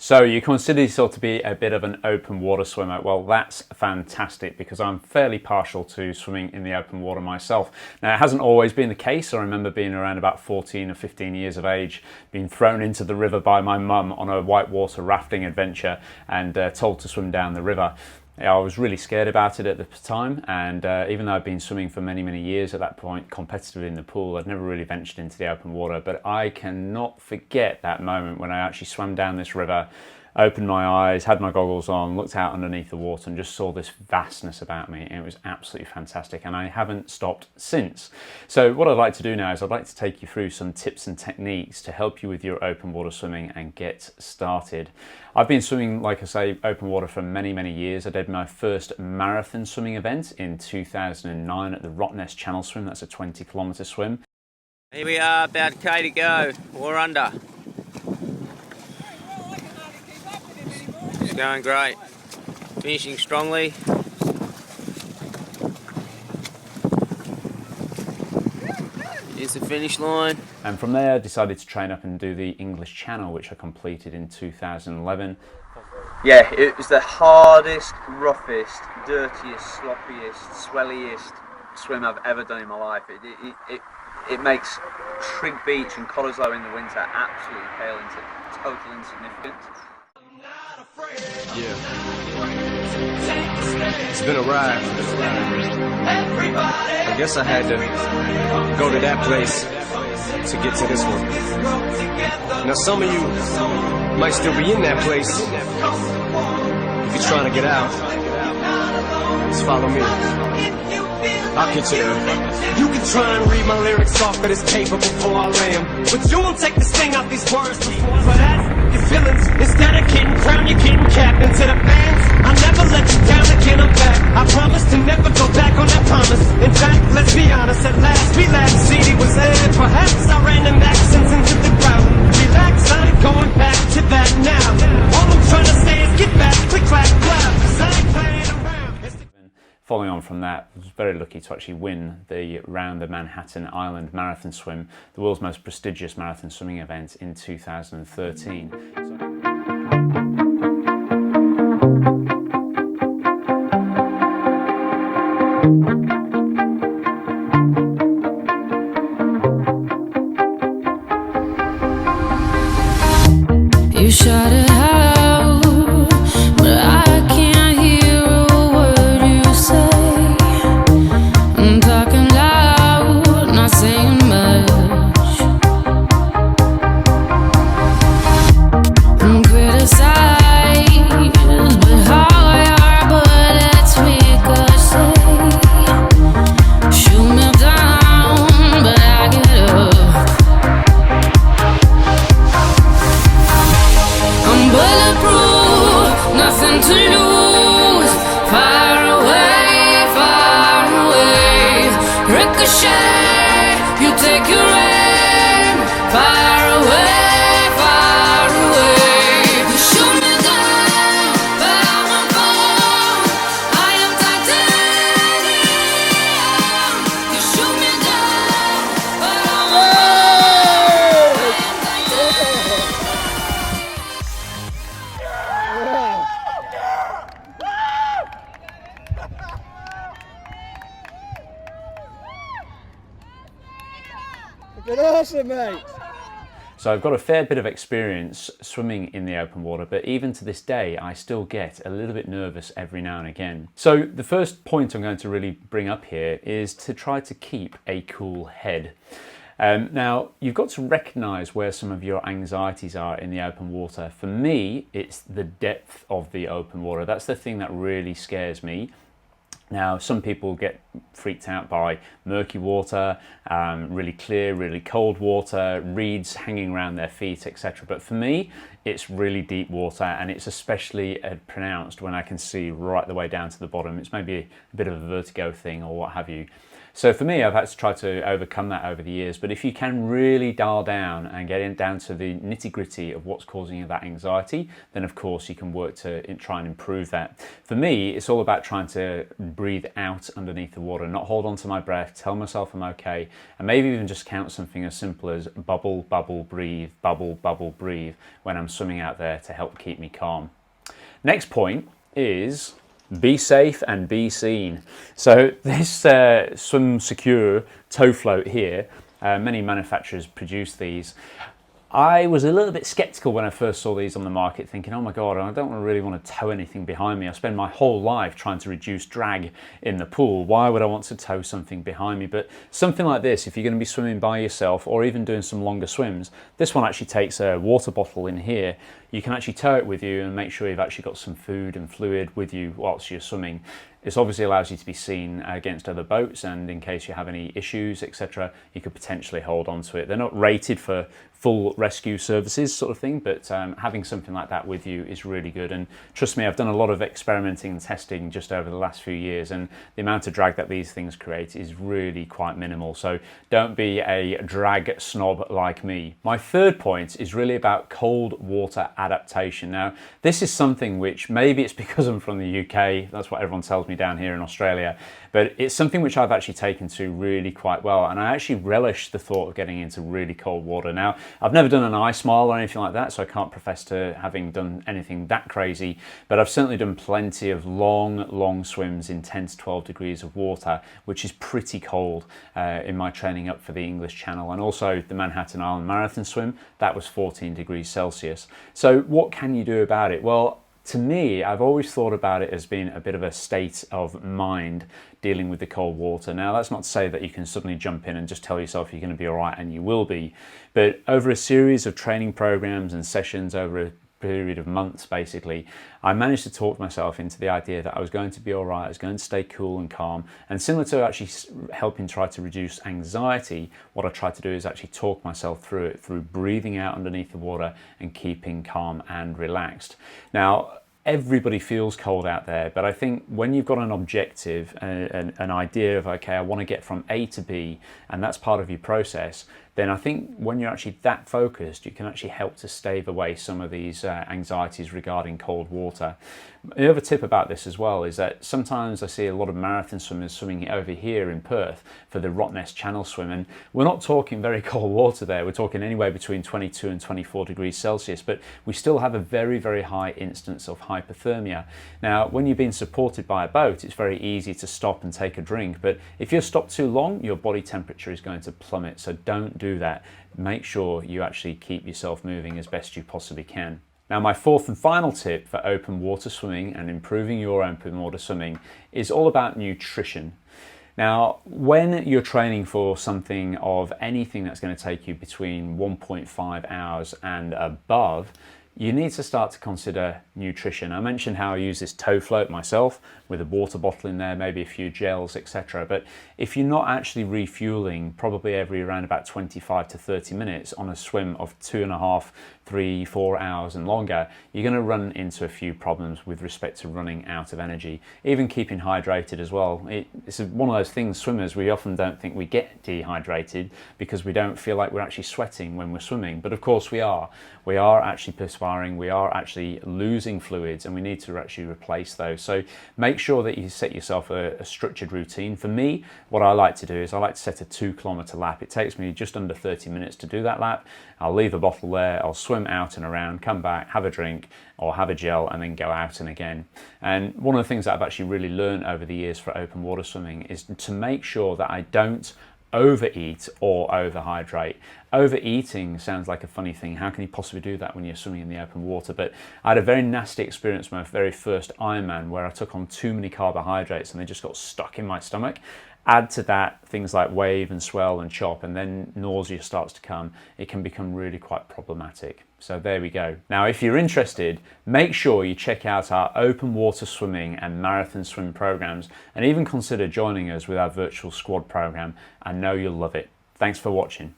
So you consider yourself to be a bit of an open water swimmer. Well, that's fantastic because I'm fairly partial to swimming in the open water myself. Now, it hasn't always been the case. I remember being around about 14 or 15 years of age, being thrown into the river by my mum on a whitewater rafting adventure and told to swim down the river. I was really scared about it at the time, and even though I'd been swimming for many years at that point competitively in the pool, I'd never really ventured into the open water. But I cannot forget that moment when I actually swam down this river, opened my eyes, had my goggles on, looked out underneath the water and just saw this vastness about me, and it was absolutely fantastic, and I haven't stopped since. So what I'd like to do now is I'd like to take you through some tips and techniques to help you with your open water swimming and get started. I've been swimming, like I say, open water for many years. I did my first marathon swimming event in 2009 at the Rottnest Channel Swim. That's a 20-kilometre swim. Here we are, about K to go. We're under. It's going great. Finishing strongly. Here's the finish line. And from there I decided to train up and do the English Channel, which I completed in 2011. Yeah, it was the hardest, roughest, dirtiest, sloppiest, swelliest swim I've ever done in my life. It makes Trig Beach and Cottesloe in the winter absolutely pale into total insignificance. Yeah. It's been a ride. I guess I had to go to that place to get to this one. Now some of you might still be in that place. If you're trying to get out, just follow me. I'll get you there. You can try and read my lyrics off of this paper before I lay 'em, but you won't take the sting out these words before. For that, your feelings, instead of getting crowned, you're getting capped. And to the fans, I'll never let you down again, I'm back. I promise to never go back on that promise. In fact, let's be honest, at last we laughed. CD was there, perhaps I ran them accents into the ground. Relax, I ain't going back to that now. All I'm trying to say is get back, click, clack, clap, 'cause I ain't playing around. Following on from that, I was very lucky to actually win the Round the Manhattan Island Marathon Swim, the world's most prestigious marathon swimming event in 2013. You shot it out, but I can't hear a word you say. I'm talking loud, not saying much. I'm criticized, but how your bullets ricochet. Shoot me down, but I get up. I'm bulletproof, nothing to lose. Far away, ricochet. You take your aim. Far away. You shoot me down, but I won't fall. I am titanium. You shoot me down, but I won't fall. I am titanium. Awesome, mate. So I've got a fair bit of experience swimming in the open water, but even to this day, I still get a little bit nervous every now and again. So the first point I'm going to really bring up here is to try to keep a cool head. Now, you've got to recognise where some of your anxieties are in the open water. For me, it's the depth of the open water. That's the thing that really scares me. Now, some people get freaked out by murky water, really clear, really cold water, reeds hanging around their feet, etc. But for me, it's really deep water, and it's especially pronounced when I can see right the way down to the bottom. It's maybe a bit of a vertigo thing or what have you. So for me, I've had to try to overcome that over the years. But if you can really dial down and get in down to the nitty gritty of what's causing you that anxiety, then of course you can work to try and improve that. For me, it's all about trying to breathe out underneath the water, not hold on to my breath, tell myself I'm okay, and maybe even just count something as simple as bubble, bubble, breathe, bubble, bubble, breathe when I'm swimming out there to help keep me calm. Next point is be safe and be seen. So this Swim Secure tow float here, many manufacturers produce these. I was a little bit skeptical when I first saw these on the market, thinking, oh my God, I don't really want to tow anything behind me. I spend my whole life trying to reduce drag in the pool. Why would I want to tow something behind me? But something like this, if you're going to be swimming by yourself or even doing some longer swims, this one actually takes a water bottle in here. You can actually tow it with you and make sure you've actually got some food and fluid with you whilst you're swimming. This obviously allows you to be seen against other boats, and in case you have any issues, etc., you could potentially hold on to it. They're not rated for full rescue services sort of thing, but having something like that with you is really good. And trust me, I've done a lot of experimenting and testing just over the last few years, and the amount of drag that these things create is really quite minimal. So don't be a drag snob like me. My third point is really about cold water adaptation. Now, this is something which, maybe it's because I'm from the UK, that's what everyone tells me down here in Australia, but it's something which I've actually taken to really quite well, and I actually relish the thought of getting into really cold water. Now, I've never done an ice mile or anything like that, so I can't profess to having done anything that crazy, but I've certainly done plenty of long swims in 10 to 12 degrees of water, which is pretty cold in my training up for the English Channel, and also the Manhattan Island Marathon swim, that was 14 degrees Celsius. So what can you do about it? Well, to me, I've always thought about it as being a bit of a state of mind dealing with the cold water. Now, that's not to say that you can suddenly jump in and just tell yourself you're going to be all right, and you will be. But over a series of training programs and sessions over a period of months, basically, I managed to talk myself into the idea that I was going to be all right, I was going to stay cool and calm. And similar to actually helping try to reduce anxiety, what I try to do is actually talk myself through it, through breathing out underneath the water and keeping calm and relaxed. Now, everybody feels cold out there, but I think when you've got an objective, an idea of, okay, I want to get from A to B, and that's part of your process, then I think when you're actually that focused, you can actually help to stave away some of these anxieties regarding cold water. The other tip about this as well is that sometimes I see a lot of marathon swimmers swimming over here in Perth for the Rottnest Channel swim, and we're not talking very cold water there. We're talking anywhere between 22 and 24 degrees Celsius, but we still have a very high instance of hypothermia. Now, when you're being supported by a boat, it's very easy to stop and take a drink, but if you're stopped too long, your body temperature is going to plummet, so don't do that. Make sure you actually keep yourself moving as best you possibly can. Now, my fourth and final tip for open water swimming and improving your open water swimming is all about nutrition. Now, when you're training for something of anything that's going to take you between 1.5 hours and above, you need to start to consider nutrition. I mentioned how I use this tow float myself with a water bottle in there, maybe a few gels, etc. But if you're not actually refueling probably every around about 25 to 30 minutes on a swim of 2.5, 3, 4 hours and longer, you're going to run into a few problems with respect to running out of energy. Even keeping hydrated as well. It's one of those things, swimmers, we often don't think we get dehydrated because we don't feel like we're actually sweating when we're swimming. But of course we are. We are actually perspiring, we are actually losing fluids, and we need to actually replace those. So make sure that you set yourself a structured routine. For me, what I like to do is I like to set a 2-kilometer lap. It takes me just under 30 minutes to do that lap. I'll leave a bottle there, I'll swim out and around, come back, have a drink or have a gel, and then go out and again. And one of the things that I've actually really learned over the years for open water swimming is to make sure that I don't overeat or overhydrate. Overeating sounds like a funny thing. How can you possibly do that when you're swimming in the open water? But I had a very nasty experience my very first Ironman where I took on too many carbohydrates and they just got stuck in my stomach. Add to that things like wave and swell and chop, and then nausea starts to come. It can become really quite problematic. So there we go. Now, if you're interested, make sure you check out our open water swimming and marathon swim programs, and even consider joining us with our virtual squad program. I know you'll love it. Thanks for watching.